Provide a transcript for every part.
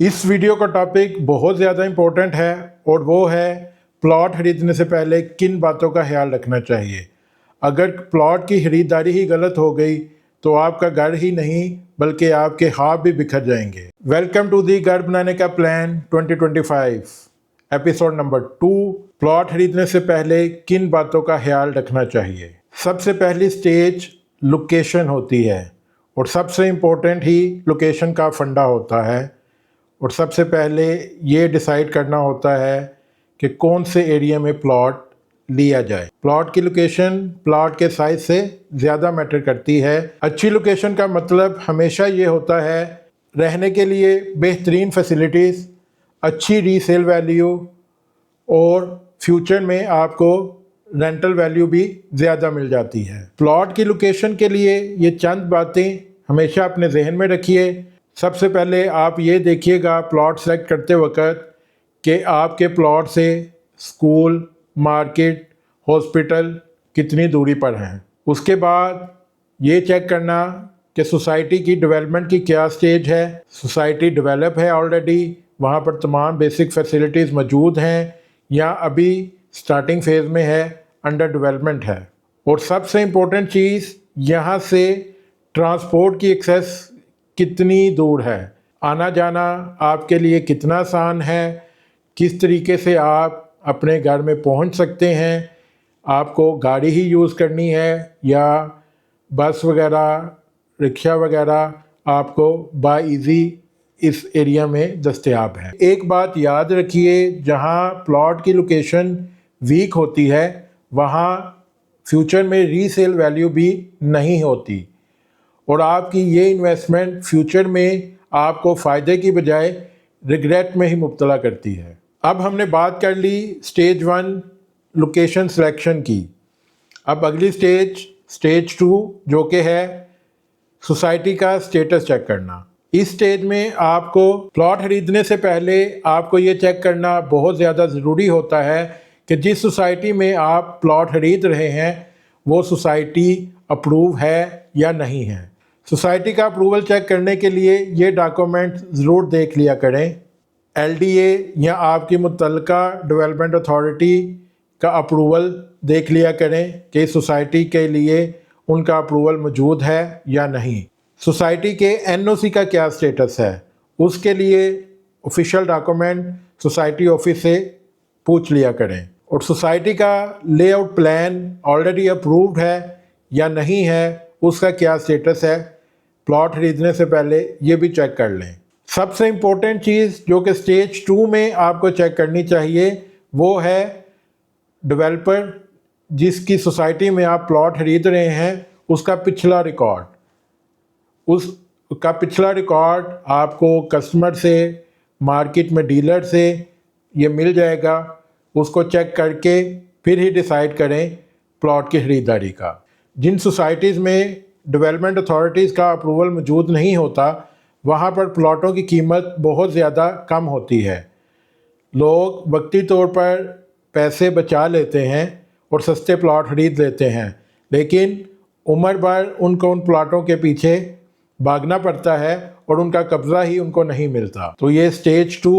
इस वीडियो का टॉपिक बहुत ज़्यादा इम्पोर्टेंट है और वो है प्लॉट खरीदने से पहले किन बातों का ख्याल रखना चाहिए। अगर प्लॉट की खरीदारी ही गलत हो गई तो आपका घर ही नहीं बल्कि आपके ख्वाब भी बिखर जाएंगे। वेलकम टू दी घर बनाने का प्लान 2025 एपिसोड नंबर 2। प्लॉट खरीदने से पहले किन बातों का ख्याल रखना चाहिए। सबसे पहली स्टेज लोकेशन होती है और सबसे इम्पोर्टेंट ही लोकेशन का फंडा होता है। और सबसे पहले ये डिसाइड करना होता है कि कौन से एरिया में प्लॉट लिया जाए। प्लॉट की लोकेशन प्लॉट के साइज से ज़्यादा मैटर करती है। अच्छी लोकेशन का मतलब हमेशा ये होता है रहने के लिए बेहतरीन फैसिलिटीज़, अच्छी रीसेल वैल्यू और फ्यूचर में आपको रेंटल वैल्यू भी ज़्यादा मिल जाती है। प्लॉट की लोकेशन के लिए ये चंद बातें हमेशा अपने जहन में रखिए। सबसे पहले आप ये देखिएगा प्लॉट सेलेक्ट करते वक्त कि आपके प्लॉट से स्कूल, मार्केट, हॉस्पिटल कितनी दूरी पर हैं। उसके बाद ये चेक करना कि सोसाइटी की डेवलपमेंट की क्या स्टेज है। सोसाइटी डेवलप है ऑलरेडी, वहाँ पर तमाम बेसिक फैसिलिटीज़ मौजूद हैं या अभी स्टार्टिंग फेज़ में है, अंडर डेवलपमेंट है। और सबसे इम्पोर्टेंट चीज़ यहाँ से ट्रांसपोर्ट की एक्सेस कितनी दूर है, आना जाना आपके लिए कितना आसान है, किस तरीके से आप अपने घर में पहुंच सकते हैं। आपको गाड़ी ही यूज़ करनी है या बस वगैरह, रिक्शा वगैरह आपको बाय इजी इस एरिया में दस्तयाब है। एक बात याद रखिए, जहां प्लॉट की लोकेशन वीक होती है वहां फ्यूचर में रीसेल वैल्यू भी नहीं होती और आपकी ये इन्वेस्टमेंट फ्यूचर में आपको फ़ायदे की बजाय रिग्रेट में ही मुब्तला करती है। अब हमने बात कर ली स्टेज 1 लोकेशन सिलेक्शन की। अब अगली स्टेज 2 जो कि है सोसाइटी का स्टेटस चेक करना। इस स्टेज में आपको प्लॉट खरीदने से पहले आपको ये चेक करना बहुत ज़्यादा ज़रूरी होता है कि जिस सोसाइटी में आप प्लॉट खरीद रहे हैं वो सोसाइटी अप्रूव है या नहीं है। सोसाइटी का अप्रूवल चेक करने के लिए ये डॉक्यूमेंट ज़रूर देख लिया करें। LDA या आपकी मुतल्लिका डेवलपमेंट अथॉरिटी का अप्रूवल देख लिया करें कि सोसाइटी के लिए उनका अप्रूवल मौजूद है या नहीं। सोसाइटी के NOC का क्या स्टेटस है, उसके लिए ऑफिशियल डॉक्यूमेंट सोसाइटी ऑफिस से पूछ लिया करें। और सोसाइटी का लेआउट प्लान ऑलरेडी अप्रूव्ड है या नहीं है, उसका क्या स्टेटस है, प्लॉट खरीदने से पहले ये भी चेक कर लें। सबसे इम्पोर्टेंट चीज़ जो कि स्टेज 2 में आपको चेक करनी चाहिए वो है डेवलपर जिसकी सोसाइटी में आप प्लॉट खरीद रहे हैं उसका पिछला रिकॉर्ड। उसका पिछला रिकॉर्ड आपको कस्टमर से, मार्केट में डीलर से ये मिल जाएगा। उसको चेक करके फिर ही डिसाइड करें प्लॉट की खरीदारी का। जिन सोसाइटीज़ में डेवलपमेंट अथॉरिटीज़ का अप्रूवल मौजूद नहीं होता वहाँ पर प्लॉटों की कीमत बहुत ज़्यादा कम होती है। लोग वक्ती तौर पर पैसे बचा लेते हैं और सस्ते प्लॉट खरीद लेते हैं, लेकिन उम्र भर उनको उन प्लॉटों के पीछे भागना पड़ता है और उनका कब्ज़ा ही उनको नहीं मिलता। तो ये स्टेज 2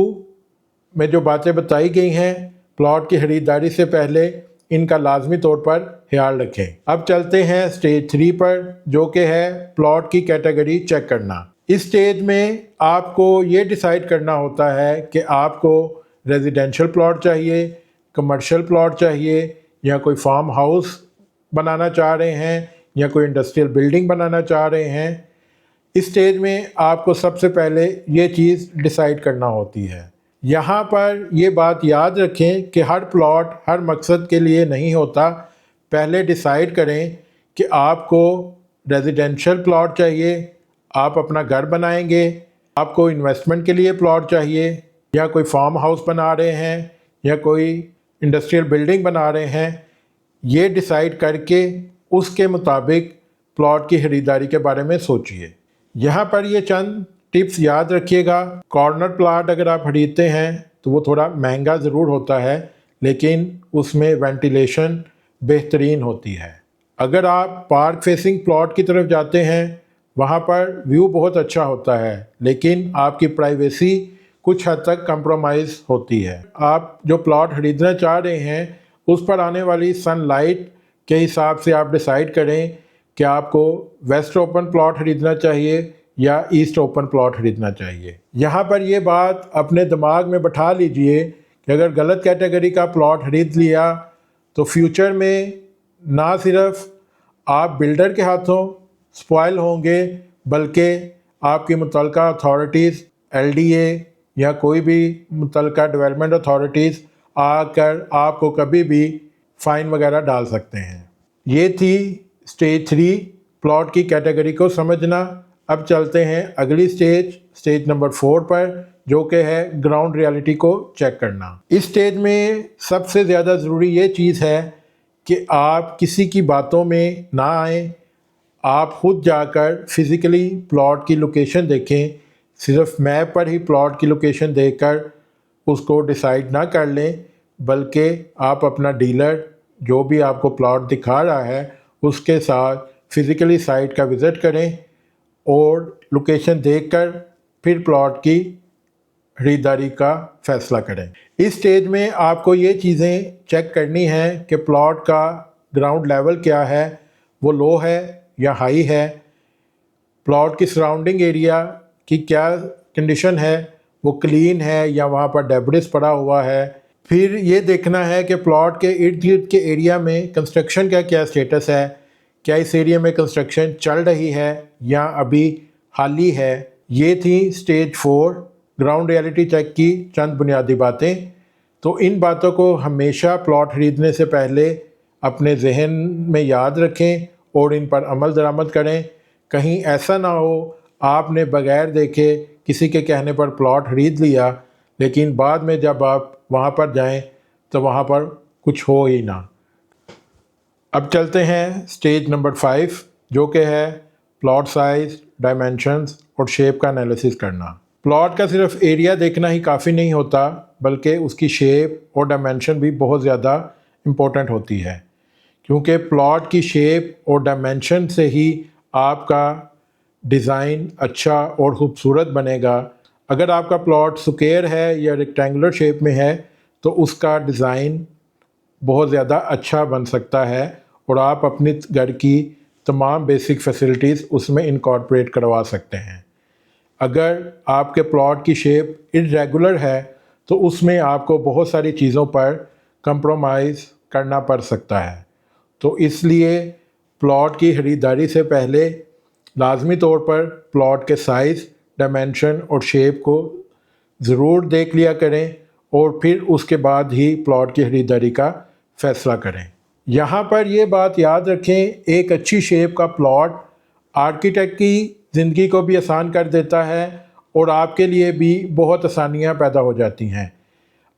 में जो बातें बताई गई हैं प्लॉट की खरीदारी से पहले, इनका लाजमी तौर पर ख्याल रखें। अब चलते हैं स्टेज 3 पर जो कि है प्लॉट की कैटेगरी चेक करना। इस स्टेज में आपको ये डिसाइड करना होता है कि आपको रेजिडेंशियल प्लॉट चाहिए, कमर्शियल प्लॉट चाहिए या कोई फार्म हाउस बनाना चाह रहे हैं या कोई इंडस्ट्रियल बिल्डिंग बनाना चाह रहे हैं। इस स्टेज में आपको सबसे पहले ये चीज़ डिसाइड करना होती है। यहाँ पर ये बात याद रखें कि हर प्लॉट हर मकसद के लिए नहीं होता। पहले डिसाइड करें कि आपको रेजिडेंशियल प्लॉट चाहिए, आप अपना घर बनाएंगे, आपको इन्वेस्टमेंट के लिए प्लॉट चाहिए या कोई फार्म हाउस बना रहे हैं या कोई इंडस्ट्रियल बिल्डिंग बना रहे हैं। ये डिसाइड करके उसके मुताबिक प्लॉट की खरीदारी के बारे में सोचिए। यहाँ पर ये चंद टिप्स याद रखिएगा। कॉर्नर प्लॉट अगर आप खरीदते हैं तो वो थोड़ा महंगा ज़रूर होता है, लेकिन उसमें वेंटिलेशन बेहतरीन होती है। अगर आप पार्क फेसिंग प्लॉट की तरफ जाते हैं वहाँ पर व्यू बहुत अच्छा होता है, लेकिन आपकी प्राइवेसी कुछ हद तक कंप्रोमाइज़ होती है। आप जो प्लॉट खरीदना चाह रहे हैं उस पर आने वाली सनलाइट के हिसाब से आप डिसाइड करें कि आपको वेस्ट ओपन प्लॉट खरीदना चाहिए या ईस्ट ओपन प्लॉट खरीदना चाहिए। यहाँ पर ये बात अपने दिमाग में बैठा लीजिए कि अगर गलत कैटेगरी का प्लॉट खरीद लिया तो फ्यूचर में ना सिर्फ आप बिल्डर के हाथों स्पॉइल होंगे बल्कि आपकी मुतल्लिका अथॉरिटीज़ LDA या कोई भी मुतल्लिका डेवलपमेंट अथॉरिटीज़ आकर आपको कभी भी फ़ाइन वगैरह डाल सकते हैं। ये थी स्टेज 3 प्लॉट की कैटेगरी को समझना। अब चलते हैं अगली स्टेज नंबर 4 पर, जो कि है ग्राउंड रियलिटी को चेक करना। इस स्टेज में सबसे ज़्यादा ज़रूरी ये चीज़ है कि आप किसी की बातों में ना आएँ, आप खुद जाकर फिज़िकली प्लॉट की लोकेशन देखें। सिर्फ मैप पर ही प्लॉट की लोकेशन देखकर उसको डिसाइड ना कर लें, बल्कि आप अपना डीलर जो भी आपको प्लॉट दिखा रहा है उसके साथ फिज़िकली साइट का विज़िट करें और लोकेशन देखकर फिर प्लॉट की खरीदारी का फ़ैसला करें। इस स्टेज में आपको ये चीज़ें चेक करनी हैं कि प्लॉट का ग्राउंड लेवल क्या है, वो लो है या हाई है, प्लॉट की सराउंडिंग एरिया की क्या कंडीशन है, वो क्लीन है या वहाँ पर डेब्रिस पड़ा हुआ है। फिर ये देखना है कि प्लॉट के इर्द गिर्द के एरिया में कंस्ट्रक्शन का क्या स्टेटस है, क्या इस एरिया में कंस्ट्रक्शन चल रही है या अभी खाली है। ये थी स्टेज 4 ग्राउंड रियलिटी चेक की चंद बुनियादी बातें। तो इन बातों को हमेशा प्लॉट खरीदने से पहले अपने जहन में याद रखें और इन पर अमल दरामद करें। कहीं ऐसा ना हो आपने बगैर देखे किसी के कहने पर प्लॉट खरीद लिया, लेकिन बाद में जब आप वहाँ पर जाएं तो वहाँ पर कुछ हो ही ना। अब चलते हैं स्टेज नंबर 5, जो कि है प्लॉट साइज़, डायमेंशंस और शेप का एनालिसिस करना। प्लॉट का सिर्फ एरिया देखना ही काफ़ी नहीं होता, बल्कि उसकी शेप और डायमेंशन भी बहुत ज़्यादा इम्पोर्टेंट होती है, क्योंकि प्लॉट की शेप और डायमेंशन से ही आपका डिज़ाइन अच्छा और ख़ूबसूरत बनेगा। अगर आपका प्लॉट स्क्वायर है या रेक्टेंगुलर शेप में है तो उसका डिज़ाइन बहुत ज़्यादा अच्छा बन सकता है और आप अपने घर की तमाम बेसिक फैसिलिटीज़ उसमें इनकॉर्पोरेट करवा सकते हैं। अगर आपके प्लॉट की शेप इर्रेगुलर है तो उसमें आपको बहुत सारी चीज़ों पर कंप्रोमाइज़ करना पड़ सकता है। तो इसलिए प्लॉट की ख़रीदारी से पहले लाजमी तौर पर प्लॉट के साइज़, डायमेंशन और शेप को ज़रूर देख लिया करें और फिर उसके बाद ही प्लॉट की ख़रीदारी का फ़ैसला करें। यहाँ पर ये बात याद रखें, एक अच्छी शेप का प्लॉट आर्किटेक्ट की ज़िंदगी को भी आसान कर देता है और आपके लिए भी बहुत आसानियाँ पैदा हो जाती हैं।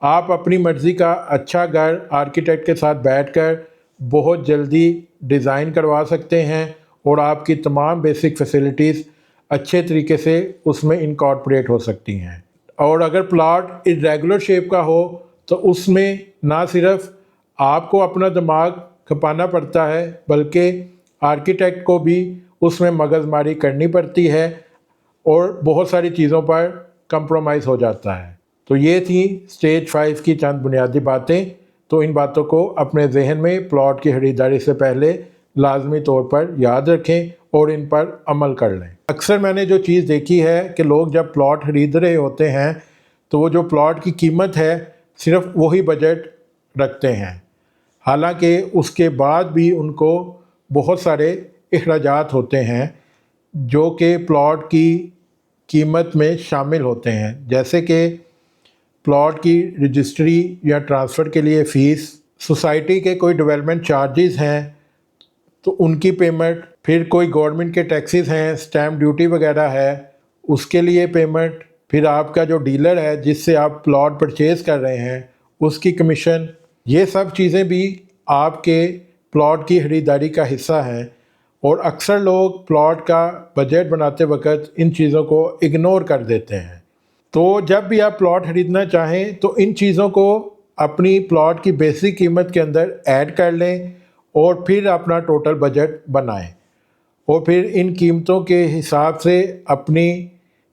आप अपनी मर्ज़ी का अच्छा घर आर्किटेक्ट के साथ बैठकर बहुत जल्दी डिज़ाइन करवा सकते हैं और आपकी तमाम बेसिक फैसिलिटीज़ अच्छे तरीके से उसमें इनकॉर्पोरेट हो सकती हैं। और अगर प्लॉट इर्रेगुलर शेप का हो तो उसमें ना सिर्फ आपको अपना दिमाग खपाना पड़ता है, बल्कि आर्किटेक्ट को भी उसमें मगज़मारी करनी पड़ती है और बहुत सारी चीज़ों पर कंप्रोमाइज़ हो जाता है। तो ये थी स्टेज 5 की चंद बुनियादी बातें। तो इन बातों को अपने जहन में प्लॉट की ख़रीदारी से पहले लाजमी तौर पर याद रखें और इन पर अमल कर लें। अक्सर मैंने जो चीज़ देखी है कि लोग जब प्लॉट ख़रीद रहे होते हैं तो वो जो प्लॉट की कीमत है सिर्फ वही बजट रखते हैं, हालांकि उसके बाद भी उनको बहुत सारे अखराजात होते हैं जो कि प्लॉट की कीमत में शामिल होते हैं, जैसे कि प्लॉट की रजिस्ट्री या ट्रांसफ़र के लिए फ़ीस, सोसाइटी के कोई डेवलपमेंट चार्जेस हैं तो उनकी पेमेंट, फिर कोई गवर्नमेंट के टैक्सेस हैं, स्टैम्प ड्यूटी वगैरह है उसके लिए पेमेंट, फिर आपका जो डीलर है जिससे आप प्लॉट परचेज़ कर रहे हैं उसकी कमीशन। ये सब चीज़ें भी आपके प्लॉट की ख़रीदारी का हिस्सा हैं और अक्सर लोग प्लॉट का बजट बनाते वक्त इन चीज़ों को इग्नोर कर देते हैं। तो जब भी आप प्लॉट ख़रीदना चाहें तो इन चीज़ों को अपनी प्लॉट की बेसिक कीमत के अंदर ऐड कर लें और फिर अपना टोटल बजट बनाएं और फिर इन कीमतों के हिसाब से अपनी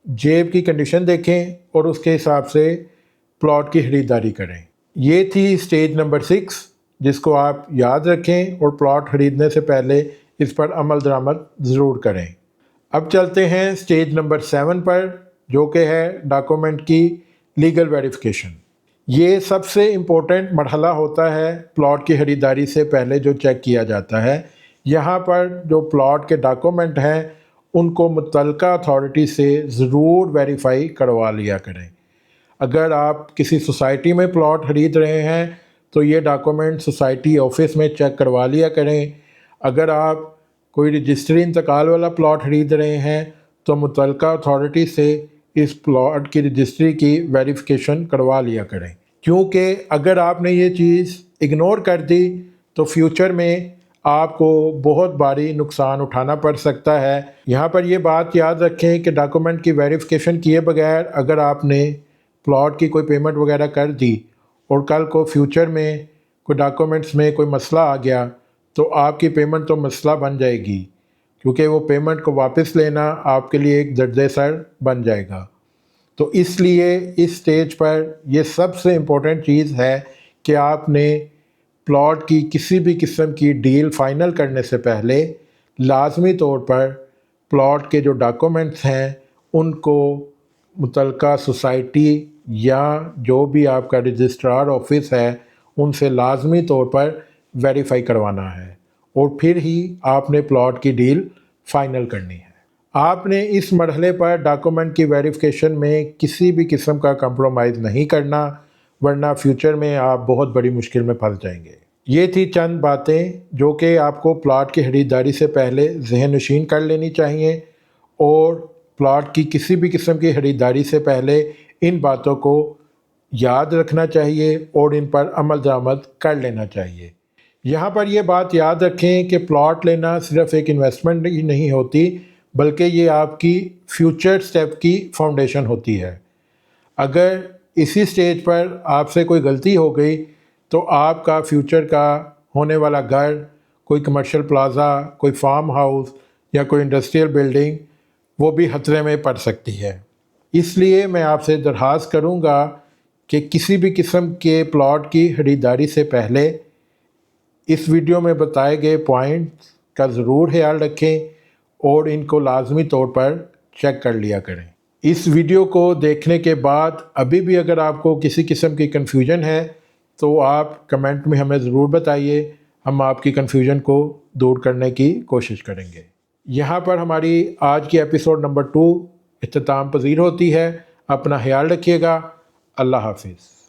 جیب کی کنڈیشن دیکھیں اور اس کے حساب سے پلاٹ کی خریداری کریں۔ یہ تھی سٹیج نمبر 6 جس کو آپ یاد رکھیں اور پلاٹ خریدنے سے پہلے اس پر عمل درآمد ضرور کریں۔ اب چلتے ہیں سٹیج نمبر 7 پر، جو کہ ہے ڈاکومنٹ کی لیگل ویریفیکیشن۔ یہ سب سے امپورٹنٹ مرحلہ ہوتا ہے پلاٹ کی خریداری سے پہلے جو چیک کیا جاتا ہے۔ یہاں پر جو پلاٹ کے ڈاکومنٹ ہیں ان کو متعلقہ اتھارٹی سے ضرور ویریفائی کروا لیا کریں۔ اگر آپ کسی سوسائٹی میں پلاٹ خرید رہے ہیں تو یہ ڈاکومنٹ سوسائٹی آفس میں چیک کروا لیا کریں۔ اگر آپ کوئی رجسٹری انتقال والا پلاٹ خرید رہے ہیں تو متعلقہ اتھارٹی سے اس پلاٹ کی رجسٹری کی ویریفیکیشن کروا لیا کریں، کیونکہ اگر آپ نے یہ چیز اگنور کر دی تو فیوچر میں آپ کو بہت بھاری نقصان اٹھانا پڑ سکتا ہے۔ یہاں پر یہ بات یاد رکھیں کہ ڈاکومنٹ کی ویریفیکیشن کیے بغیر اگر آپ نے پلاٹ کی کوئی پیمنٹ وغیرہ کر دی اور کل کو فیوچر میں کوئی ڈاکومنٹس میں کوئی مسئلہ آ گیا تو آپ کی پیمنٹ تو مسئلہ بن جائے گی، کیونکہ وہ پیمنٹ کو واپس لینا آپ کے لیے ایک درد سر بن جائے گا۔ تو اس لیے اس سٹیج پر یہ سب سے امپورٹنٹ چیز ہے کہ آپ نے پلاٹ کی کسی بھی قسم کی ڈیل فائنل کرنے سے پہلے لازمی طور پر پلاٹ کے جو ڈاکومنٹس ہیں ان کو متعلقہ سوسائٹی یا جو بھی آپ کا رجسٹرار آفس ہے ان سے لازمی طور پر ویریفائی کروانا ہے، اور پھر ہی آپ نے پلاٹ کی ڈیل فائنل کرنی ہے۔ آپ نے اس مرحلے پر ڈاکومنٹ کی ویریفیکیشن میں کسی بھی قسم کا کمپرومائز نہیں کرنا، ورنہ فیوچر میں آپ بہت بڑی مشکل میں پھنس جائیں گے۔ یہ تھی چند باتیں جو کہ آپ کو پلاٹ کی خریداری سے پہلے ذہن نشین کر لینی چاہیے، اور پلاٹ کی کسی بھی قسم کی خریداری سے پہلے ان باتوں کو یاد رکھنا چاہیے اور ان پر عمل درآمد کر لینا چاہیے۔ یہاں پر یہ بات یاد رکھیں کہ پلاٹ لینا صرف ایک انویسٹمنٹ ہی نہیں ہوتی، بلکہ یہ آپ کی فیوچر سٹیپ کی فاؤنڈیشن ہوتی ہے۔ اگر اسی سٹیج پر آپ سے کوئی غلطی ہو گئی تو آپ کا فیوچر کا ہونے والا گھر، کوئی کمرشل پلازا، کوئی فارم ہاؤس یا کوئی انڈسٹریل بلڈنگ، وہ بھی خطرے میں پڑ سکتی ہے۔ اس لیے میں آپ سے درخواست کروں گا کہ کسی بھی قسم کے پلاٹ کی خریداری سے پہلے اس ویڈیو میں بتائے گئے پوائنٹس کا ضرور خیال رکھیں اور ان کو لازمی طور پر چیک کر لیا کریں۔ اس ویڈیو کو دیکھنے کے بعد ابھی بھی اگر آپ کو کسی قسم کی کنفیوژن ہے تو آپ کمنٹ میں ہمیں ضرور بتائیے، ہم آپ کی کنفیوژن کو دور کرنے کی کوشش کریں گے۔ یہاں پر ہماری آج کی ایپیسوڈ نمبر 2 اختتام پذیر ہوتی ہے۔ اپنا خیال رکھیے گا۔ اللہ حافظ۔